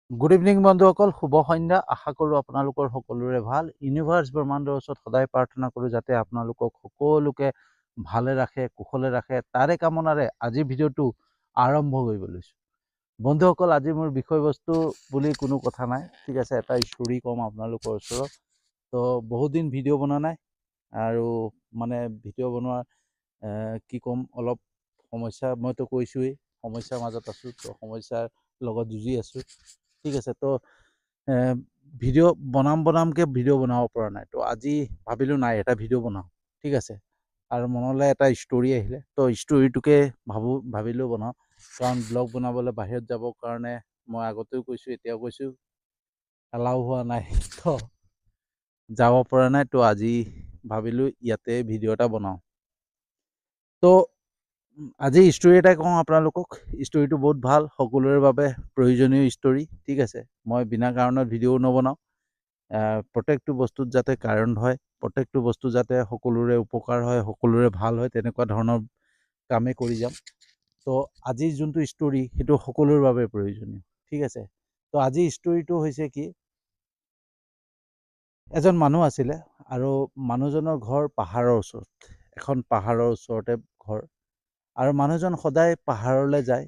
Good evening বন্ধুসকল, শুভ সন্ধ্যা। আশা কৰোঁ আপোনালোকৰ সকলোৰে ভাল। ইউনিভাৰ্ছ ব্ৰহ্মাণ্ডৰ ওচৰত সদায় প্ৰাৰ্থনা কৰোঁ যাতে আপোনালোকক সকলোকে ভালে ৰাখে, কুশলে ৰাখে। তাৰে কামনাৰে আজিৰ ভিডিঅ'টো আৰম্ভ কৰিব লৈছোঁ। বন্ধুসকল, আজি মোৰ বিষয়বস্তু বুলি কোনো কথা নাই, ঠিক আছে। এটা ষ্টৰি ক'ম আপোনালোকৰ ওচৰত। তো বহুত দিন ভিডিঅ' বনোৱা নাই, আৰু মানে ভিডিঅ' বনোৱাৰ কি ক'ম, অলপ সমস্যা, মইতো কৈছোঁৱেই সমস্যাৰ মাজত আছোঁ। তো সমস্যাৰ লগত যুঁজি আছোঁ, ঠিক আছে। তো ভিডিঅ' বনামকৈ ভিডিঅ' বনাব পৰা নাই। তো আজি ভাবিলোঁ নাই, এটা ভিডিঅ' বনাওঁ, ঠিক আছে। আৰু মনলৈ এটা ষ্টৰি আহিলে, তো ষ্টৰিটোকে ভাবিলোঁ বনাওঁ। কাৰণ ব্লগ বনাবলৈ বাহিৰত যাবৰ কাৰণে মই আগতেও কৈছোঁ, এতিয়াও কৈছোঁ, এলাও হোৱা নাই, তো যাব পৰা নাই। তো আজি ভাবিলোঁ ইয়াতে ভিডিঅ' এটা বনাওঁ। তো আজি ষ্টৰি এটাই কওঁ আপোনালোকক। ষ্টৰিটো বহুত ভাল, সকলোৰে বাবে প্ৰয়োজনীয় ষ্টৰি, ঠিক আছে। মই বিনা কাৰণত ভিডিঅ' নবনাওঁ। প্ৰত্যেকটো বস্তুত যাতে কাৰণ হয়, প্ৰত্যেকটো বস্তু যাতে সকলোৰে উপকাৰ হয়, সকলোৰে ভাল হয়, তেনেকুৱা ধৰণৰ কামেই কৰি যাম। তো আজিৰ যোনটো ষ্টৰি, সেইটো সকলোৰে বাবে প্ৰয়োজনীয়, ঠিক আছে। তো আজিৰ ষ্টৰিটো হৈছে কি, এজন মানুহ আছিলে, আৰু মানুহজনৰ ঘৰ পাহাৰৰ ওচৰত, এখন পাহাৰৰ ওচৰতে ঘৰ। আৰু মানুহজন সদায় পাহাৰলৈ যায়,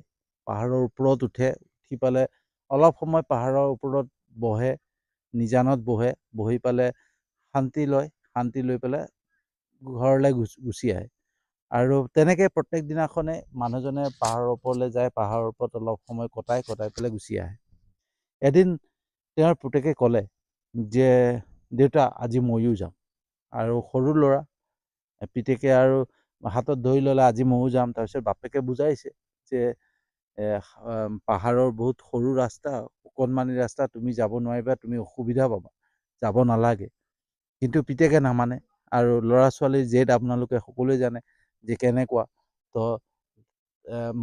পাহাৰৰ ওপৰত উঠি পালে অলপ সময় পাহাৰৰ ওপৰত বহে, নিজানত বহি পালে শান্তি লৈ পেলাই ঘৰলৈ গুচি আহে। আৰু তেনেকৈ প্ৰত্যেক দিনাখনে মানুহজনে পাহাৰৰ ওপৰলৈ যায়, পাহাৰৰ ওপৰত অলপ সময় কটাই পেলাই গুচি আহে। এদিন তেওঁৰ পুতেকে ক'লে যে, দেউতা আজি ময়ো যাম। আৰু সৰু ল'ৰা, পিতেকে আৰু হাতত ধৰি ল'লে, আজি ময়ো যাম। তাৰপিছত বাপেকে বুজাইছে যে পাহাৰৰ বহুত সৰু ৰাস্তা, অকণমানি ৰাস্তা, তুমি যাব নোৱাৰিবা, তুমি অসুবিধা পাবা, যাব নালাগে। কিন্তু পিতেকে নামানে। আৰু ল'ৰা ছোৱালীৰ জেদ আপোনালোকে সকলোৱে জানে যে কেনেকুৱা। তো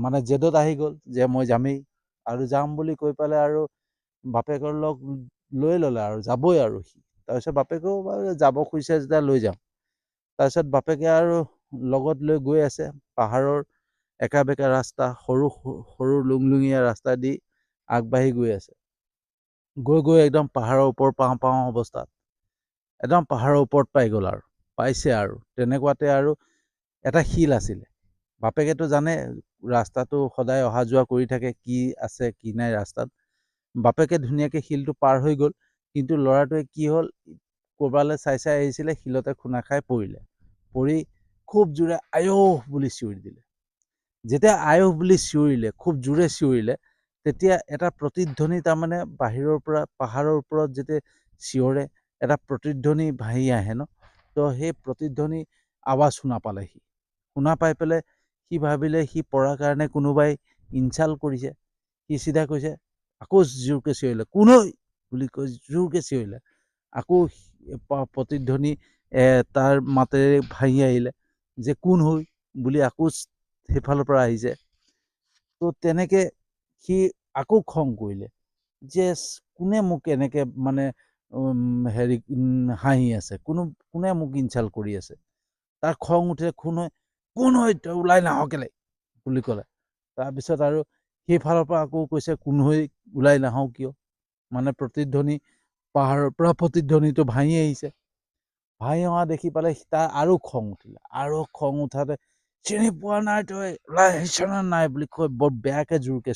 মানে জেদত আহি গ'ল যে মই যামেই, আৰু যাম বুলি কৈ পেলাই আৰু বাপেকৰ লগ লৈ ল'লে, আৰু যাবই আৰু সি। তাৰপিছত বাপেকেও বাৰু যাব খুজিছে যেতিয়া লৈ যাম। তাৰপিছত বাপেকে আৰু লগত লৈ গৈ আছে, পাহাৰৰ একা বেকা ৰাস্তা, সৰু লুংলুঙীয়া ৰাস্তা দি আগবাঢ়ি গৈ আছে। গৈ একদম পাহাৰৰ ওপৰ পাওঁ অৱস্থাত একদম পাহাৰৰ ওপৰত পাই গ'ল। আৰু পাইছে, আৰু তেনেকুৱাতে আৰু এটা শিল আছিলে। বাপেকেতো জানে ৰাস্তাটো সদায় অহা যোৱা কৰি থাকে, কি আছে কি নাই ৰাস্তাত। বাপেকে ধুনীয়াকৈ শিলটো পাৰ হৈ গ'ল। কিন্তু ল'ৰাটোৱে কি হ'ল, ক'ৰবালৈ চাই আহিছিলে, শিলতে খুন্দা খাই পৰি খুব জোৰে আয়ৌ বুলি চিঞৰি দিলে। যেতিয়া আয়ুস বুলি চিঞৰিলে, খুব জোৰে চিঞৰিলে, তেতিয়া এটা প্ৰতিধ্বনি, তাৰমানে বাহিৰৰ পৰা, পাহাৰৰ ওপৰত যেতিয়া চিঞৰে, এটা প্ৰতিধ্বনি ভাহি আহে ন। তো সেই প্ৰতিধ্বনি আৱাজ শুনা পালে সি। শুনা পাই পেলাই সি ভাবিলে সি পৰাৰ কাৰণে কোনোবাই ইনচাল্ট কৰিছে। সি চিধা কৈছে, আকৌ জোৰকৈ চিঞৰিলে, কোন ঐ বুলি কৈ জোৰকৈ চিঞৰিলে। আকৌ প্ৰতিধ্বনি তাৰ মাতেৰে ভাহি আহিলে যে কোন হৈ বুলি, আকৌ সেইফালৰ পৰা আহিছে। তো তেনেকৈ সি আকৌ খং কৰিলে যে কোনে মোক এনেকৈ মানে হাঁহি আছে, কোনে মোক ইনচাল্ট কৰি আছে। তাৰ খং উঠিলে, কোন হৈ তই ওলাই নাহ কেলে বুলি ক'লে। তাৰপিছত আৰু সেইফালৰ পৰা আকৌ কৈছে, কোন হৈ ওলাই নাহ কিয়, মানে প্ৰতিধ্বনি, পাহাৰৰ পৰা প্ৰতিধ্বনিটো ভাঙি আহিছে। ভাঙি অহা দেখি পালে তাৰ আৰু খং উঠিলে। আৰু খং উঠাতে, চিনি পোৱা নাই তই, ওলাই আহিছ নে নাই বুলি কৈ বৰ বেয়াকৈ জোৰকৈ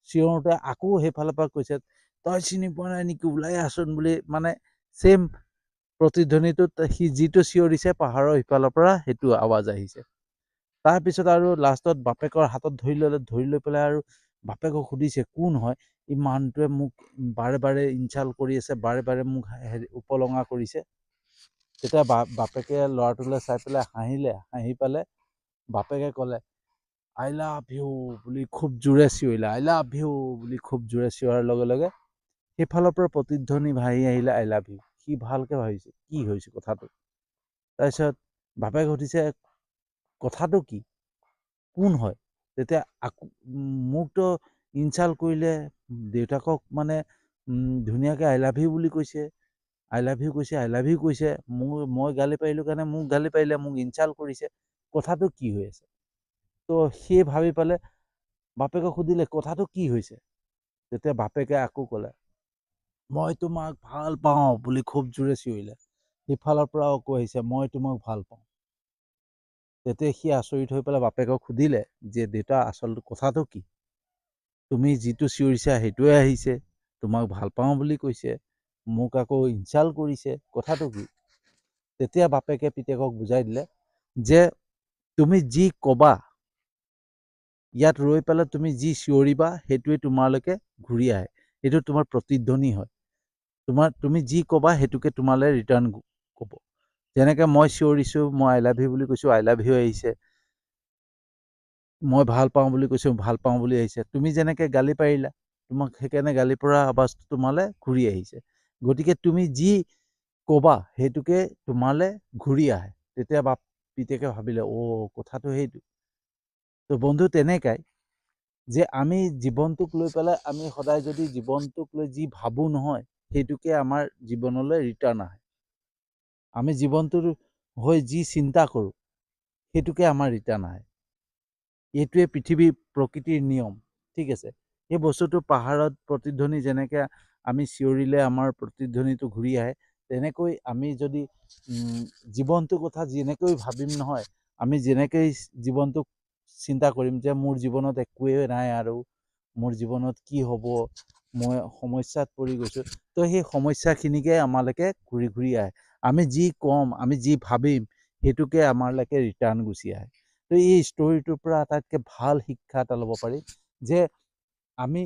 চিঞৰোতে আকৌ সেইফালৰ পৰা কৈছে, তই চিনি পোৱা নাই নেকি, ওলাই আছোন বুলি। মানে ছেইম প্ৰতিধ্বনিটোত সি যিটো চিঞৰিছে পাহাৰৰ সিফালৰ পৰা, সেইটো আৱাজ আহিছে। তাৰপিছত আৰু লাষ্টত বাপেকৰ হাতত ধৰি লৈ পেলাই আৰু বাপেকক সুধিছে, কোন হয় এই মানুহটোৱে, মোক বাৰে বাৰে ইনচাল্ট কৰি আছে, বাৰে বাৰে মোক উপলঙা কৰিছে। তেতিয়া বাপেকে ল'ৰাটোলৈ চাই পেলাই হাঁহিলে। হাঁহি পেলাই বাপেকে ক'লে, আই লাভ ইউ বুলি খুব জোৰে চিঞৰিলে। আই লাভ ইউ বুলি খুব জোৰে চিঞৰাৰ লগে লগে সেইফালৰ পৰা প্ৰতিধ্বনি ভাহি আহিলে, আই লাভ ইউ। সি ভালকৈ ভাবিছে কি হৈছে কথাটো। তাৰপিছত বাপেকে সুধিছে, কথাটো কি, কোন হয়। তেতিয়া আকৌ মোকতো ইনচাল্ট কৰিলে, দেউতাকক মানে ধুনীয়াকৈ আই লাভ ইউ বুলি কৈছে, আই লাভ ইউ কৈছে, আই লাভ ইউ কৈছে। মই গালি পাৰিলোঁ কাৰণে মোক গালি পাৰিলে, মোক ইনচাল্ট কৰিছে, কথাটো কি হৈ আছে। তো সি ভাবি পালে, বাপেকক সুধিলে কথাটো কি হৈছে। তেতিয়া বাপেকে আকৌ ক'লে, মই তোমাক ভাল পাওঁ বুলি খুব জোৰে চিঞৰিলে। সিফালৰ পৰা আকৌ আহিছে, মই তোমাক ভাল পাওঁ। তেতিয়া সি আচৰিত হৈ পেলাই বাপেকক সুধিলে যে দেউতা আচলতে কথাটো কি? তুমি যিটো চিঞৰিছা সেইটোৱে আহিছে, তোমাক ভাল পাওঁ বুলি কৈছে, মোক আকৌ ইনচাল্ট কৰিছে, কথাটো কি? তেতিয়া বাপেকে পিতেকক বুজাই দিলে যে তুমি যি ক'বা, ইয়াত ৰৈ পেলাই তুমি যি চিঞৰিবা সেইটোৱে তোমালৈকে ঘূৰি আহে, এইটো তোমাৰ প্ৰতিধ্বনি হয়। তুমি যি ক'বা সেইটোকে তোমালৈ ৰিটাৰ্ণ ক'ব। যেনেকে মই চিঞৰিছোঁ, মই আই লাভ ইউ বুলি কৈছোঁ, আই লাভ ইউ আহিছে। মই ভাল পাওঁ বুলি কৈছোঁ, ভাল পাওঁ বুলি আহিছে। তুমি যেনেকে গালি পাৰিলা, তোমাক সেইকাৰণে গালি পৰা আৱাজটো তোমালৈ ঘূৰি আহিছে। গতিকে তুমি যি ক'বা সেইটোকে তোমালৈ ঘূৰি আহে। তেতিয়া পিতেকে ভাবিলে, কথাটো সেইটো। তো বন্ধু তেনেকাই যে আমি জীৱনটোক লৈ পেলাই আমি সদায় যদি জীৱনটোক লৈ যি ভাবোঁ নহয়, সেইটোকে আমাৰ জীৱনলৈ ৰিটাৰ্ণ আহে। আমি জীৱনটোৰ হৈ যি চিন্তা কৰোঁ সেইটোকে আমাৰ ৰিটাৰ্ণ আহে। এইটোৱে পৃথিৱীৰ প্ৰকৃতিৰ নিয়ম, ঠিক আছে। এই বস্তুটো পাহাৰত প্ৰতিধ্বনি যেনেকৈ আমি চিঞৰিলে আমাৰ প্ৰতিধ্বনিটো ঘূৰি আহে, তেনেকৈ আমি যদি জীৱনটোৰ কথা যেনেকৈ ভাবিম নহয়, আমি যেনেকৈ জীৱনটোক চিন্তা কৰিম যে মোৰ জীৱনত একোৱেই নাই আৰু মোৰ জীৱনত কি হ'ব, মই সমস্যাত পৰি গৈছোঁ, তো সেই সমস্যাখিনিকে আমালৈকে ঘূৰি ঘূৰি আহে। আমি যি ক'ম, আমি যি ভাবিম সেইটোকে আমালৈকে ৰিটাৰ্ণ গুচি আহে। তো এই ষ্টৰিটোৰ পৰা আটাইতকৈ ভাল শিক্ষা এটা ল'ব পাৰি যে আমি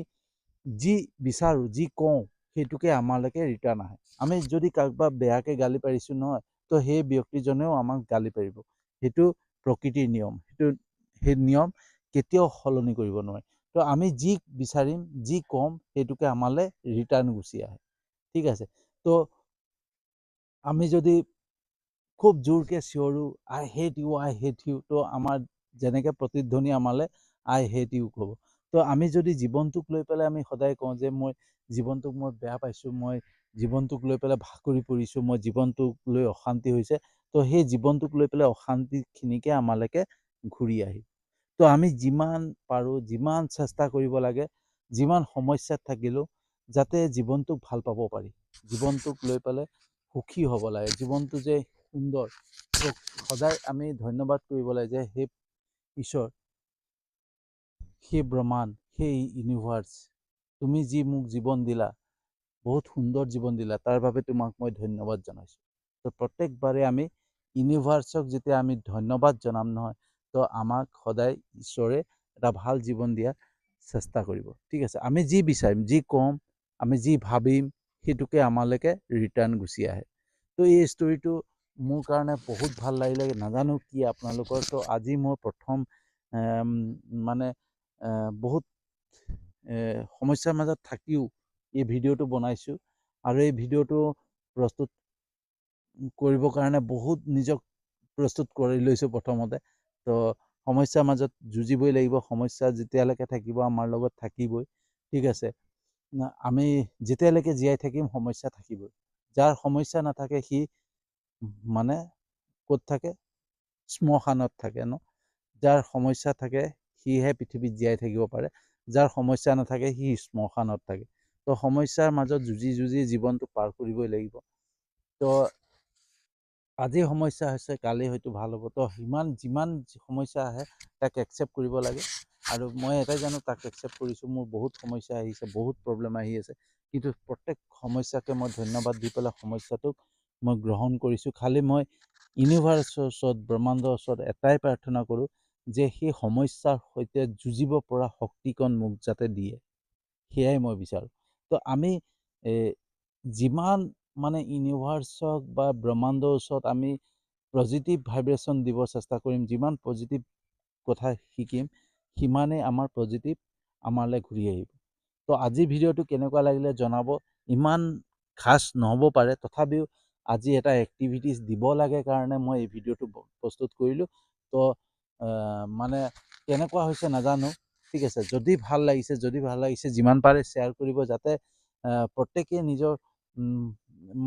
যি বিচাৰোঁ, যি কওঁ সেইটোকে আমালৈকে ৰিটাৰ্ণ আহে। আমি যদি কাৰোবাক বেয়াকৈ গালি পাৰিছোঁ নহয়, তো সেই ব্যক্তিজনেও আমাক গালি পাৰিব। সেইটো প্ৰকৃতিৰ নিয়ম, সেই নিয়ম কেতিয়াও সলনি কৰিব নোৱাৰে। তো আমি যি বিচাৰিম, যি ক'ম সেইটোকে আমালৈ ৰিটাৰ্ণ গুচি আহে, ঠিক আছে। তো আমি যদি খুব জোৰকৈ চিঞৰোঁ I hate you, I hate you, তো আমাৰ যেনেকৈ প্ৰতিধ্বনি আমালৈ আই হেট ইউ ক'ব। তো আমি যদি জীৱনটোক লৈ পেলাই আমি সদায় কওঁ যে মই জীৱনটোক মই বেয়া পাইছোঁ, মই জীৱনটোক লৈ পেলাই ভাগৰি পৰিছোঁ, মই জীৱনটোক লৈ অশান্তি হৈছে, তো সেই জীৱনটোক লৈ পেলাই অশান্তিখিনিকে আমালৈকে ঘূৰি আহিব। তো আমি যিমান পাৰোঁ, যিমান চেষ্টা কৰিব লাগে, যিমান সমস্যাত থাকিলেও যাতে জীৱনটোক ভাল পাব পাৰি, জীৱনটোক লৈ পেলাই সুখী হ'ব লাগে, জীৱনটো যে সুন্দৰ, সদায় আমি ধন্যবাদ কৰিব লাগে যে সেই ঈশ্বৰ, সেই ব্ৰহ্মাণ্ড, সেই ইউনিভাৰ্ছ, তুমি যি মোক জীৱন দিলা, বহুত সুন্দৰ জীৱন দিলা, তাৰ বাবে তোমাক মই ধন্যবাদ জনাইছোঁ। তো প্ৰত্যেকবাৰে আমি ইউনিভাৰ্ছক যেতিয়া আমি ধন্যবাদ জনাম নহয়, তো আমাক সদায় ঈশ্বৰে এটা ভাল জীৱন দিয়াৰ চেষ্টা কৰিব, ঠিক আছে। আমি যি বিচাৰিম, যি ক'ম, আমি যি ভাবিম সেইটোকে আমালৈকে ৰিটাৰ্ণ গুচি আহে। তো এই ষ্টৰিটো মোৰ কাৰণে বহুত ভাল লাগিলে, নাজানো কি আপোনালোকৰ। তো আজি মই প্ৰথম মানে বহুত সমস্যাৰ মাজত থাকিও এই ভিডিঅ'টো বনাইছোঁ, আৰু এই ভিডিঅ'টো প্ৰস্তুত কৰিবৰ কাৰণে বহুত নিজক প্ৰস্তুত কৰি লৈছোঁ প্ৰথমতে। তো সমস্যাৰ মাজত যুঁজিবই লাগিব, সমস্যা যেতিয়ালৈকে থাকিব আমাৰ লগত থাকিবই, ঠিক আছে। আমি যেতিয়ালৈকে জীয়াই থাকিম সমস্যা থাকিবই। যাৰ সমস্যা নাথাকে সি মানে ক'ত থাকে? শ্মশানত থাকে ন। যাৰ সমস্যা থাকে সিহে পৃথিৱীত জীয়াই থাকিব পাৰে, যাৰ সমস্যা নাথাকে সি শ্মশানত থাকে। তো সমস্যাৰ মাজত যুঁজি যুঁজি জীৱনটো পাৰ কৰিবই লাগিব। তো আজি সমস্যা হৈছে, কালি হয়তো ভাল হ'ব। তো যিমান সমস্যা আহে তাক একচেপ্ট কৰিব লাগে, আৰু মই এটাই জানো তাক একচেপ্ট কৰিছোঁ। মোৰ বহুত সমস্যা আহিছে, বহুত প্ৰব্লেম আহি আছে, কিন্তু প্ৰত্যেক সমস্যাকে মই ধন্যবাদ দি পেলাই সমস্যাটোক মই গ্ৰহণ কৰিছোঁ। খালি মই ইউনিভাৰ্ছৰ ওচৰত, ব্ৰহ্মাণ্ডৰ ওচৰত এটাই প্ৰাৰ্থনা কৰোঁ যে সেই সমস্যাৰ সৈতে যুঁজিব পৰা শক্তিকণ মোক যাতে দিয়ে, সেয়াই মই বিচাৰোঁ। তো আমি যিমান মানে ইউনিভাৰ্ছক বা ব্ৰহ্মাণ্ডৰ ওচৰত আমি পজিটিভ ভাইব্ৰেশ্যন দিব চেষ্টা কৰিম, যিমান পজিটিভ কথা শিকিম, সিমানেই আমাৰ পজিটিভ আমালৈ ঘূৰি আহিব। তো আজিৰ ভিডিঅ'টো কেনেকুৱা লাগিলে জনাব। ইমান খাচ নহ'ব পাৰে, তথাপিও আজি এটা এক্টিভিটিছ দিব লাগে কাৰণে মই এই ভিডিঅ'টো প্ৰস্তুত কৰিলোঁ। তো মানে কেনেকুৱা হৈছে নাজানো, ঠিক আছে। যদি ভাল লাগিছে যিমান পাৰে শ্বেয়াৰ কৰিব, যাতে প্ৰত্যেকেই নিজৰ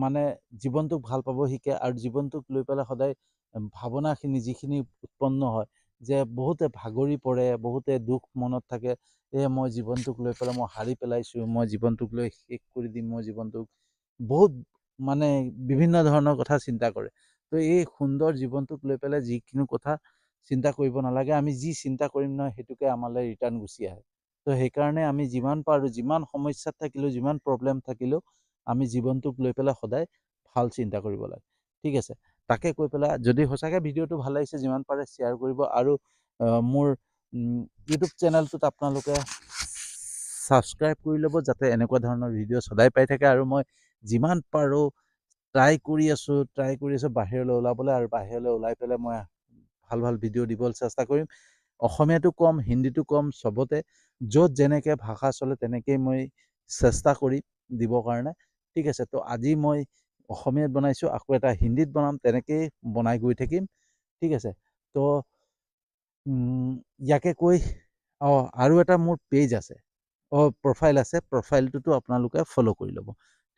মানে জীৱনটোক ভাল পাব শিকে, আৰু জীৱনটোক লৈ পেলাই সদায় ভাৱনাখিনি যিখিনি উৎপন্ন হয় যে বহুতে ভাগৰি পৰে, বহুতে দুখ মনত থাকে, মই জীৱনটোক লৈ পেলাই মই হাৰি পেলাইছোঁ, মই জীৱনটোক লৈ শেষ কৰি দিম, মই জীৱনটোক বহুত মানে বিভিন্ন ধৰণৰ কথা চিন্তা কৰে। তো এই সুন্দৰ জীৱনটোক লৈ পেলাই যিকোনো কথা চিন্তা কৰিব নালাগে। আমি যি চিন্তা কৰিম নহয় সেইটোকে আমালৈ ৰিটাৰ্ণ গুচি আহে। তো সেইকাৰণে আমি যিমান পাৰোঁ, যিমান সমস্যাত থাকিলেও, যিমান প্ৰব্লেম থাকিলেও আমি জীৱনটোক লৈ পেলাই সদায় ভাল চিন্তা কৰিব লাগে। ঠিক আছে, তাকে কৈ পেলাই যদি সঁচাকৈ ভিডিঅ'টো ভাল লাগিছে যিমান পাৰে শ্বেয়াৰ কৰিব, আৰু মোৰ ইউটিউব চেনেলটোত আপোনালোকে ছাবস্ক্ৰাইব কৰি ল'ব, যাতে এনেকুৱা ধৰণৰ ভিডিঅ' সদায় পাই থাকে। আৰু মই যিমান পাৰোঁ ট্ৰাই কৰি আছোঁ বাহিৰলৈ ওলাবলৈ, আৰু বাহিৰলৈ ওলাই পেলাই মই ভাল ভাল ভিডিঅ' দিবলৈ চেষ্টা কৰিম। অসমীয়াটো কম, হিন্দীটো কম, চবতে য'ত যেনেকৈ ভাষা চলে তেনেকেই মই চেষ্টা কৰিম দিবৰ কাৰণে। ঠিক আছে, তো আজি মই অসমীয়াত বনাইছোঁ, আকৌ এটা হিন্দীত বনাম, তেনেকেই বনাই গৈ থাকিম। ঠিক আছে, তো ইয়াকে কৈ আৰু এটা মোৰ পেজ আছে, প্ৰফাইল আছে, প্ৰফাইলটোতো আপোনালোকে ফ'ল' কৰি ল'ব।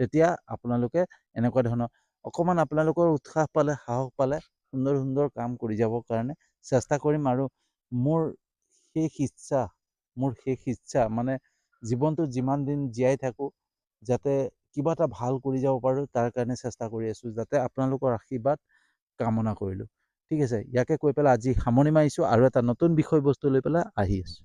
তেতিয়া আপোনালোকে এনেকুৱা ধৰণৰ অকণমান আপোনালোকৰ উৎসাহ পালে, সাহস পালে সুন্দৰ সুন্দৰ কাম কৰি যাবৰ কাৰণে চেষ্টা কৰিম। আৰু মোৰ শেষ ইচ্ছা মানে জীৱনটোত যিমান দিন জীয়াই থাকোঁ যাতে কিবা এটা ভাল কৰি যাব পাৰোঁ, তাৰ কাৰণে চেষ্টা কৰি আছোঁ, যাতে আপোনালোকৰ আশীৰ্বাদ কামনা কৰিলোঁ। ঠিক আছে, ইয়াকে কৈ পেলাই আজি সামৰণি মাৰিছোঁ, আৰু এটা নতুন বিষয়বস্তু লৈ পেলাই আহি আছোঁ।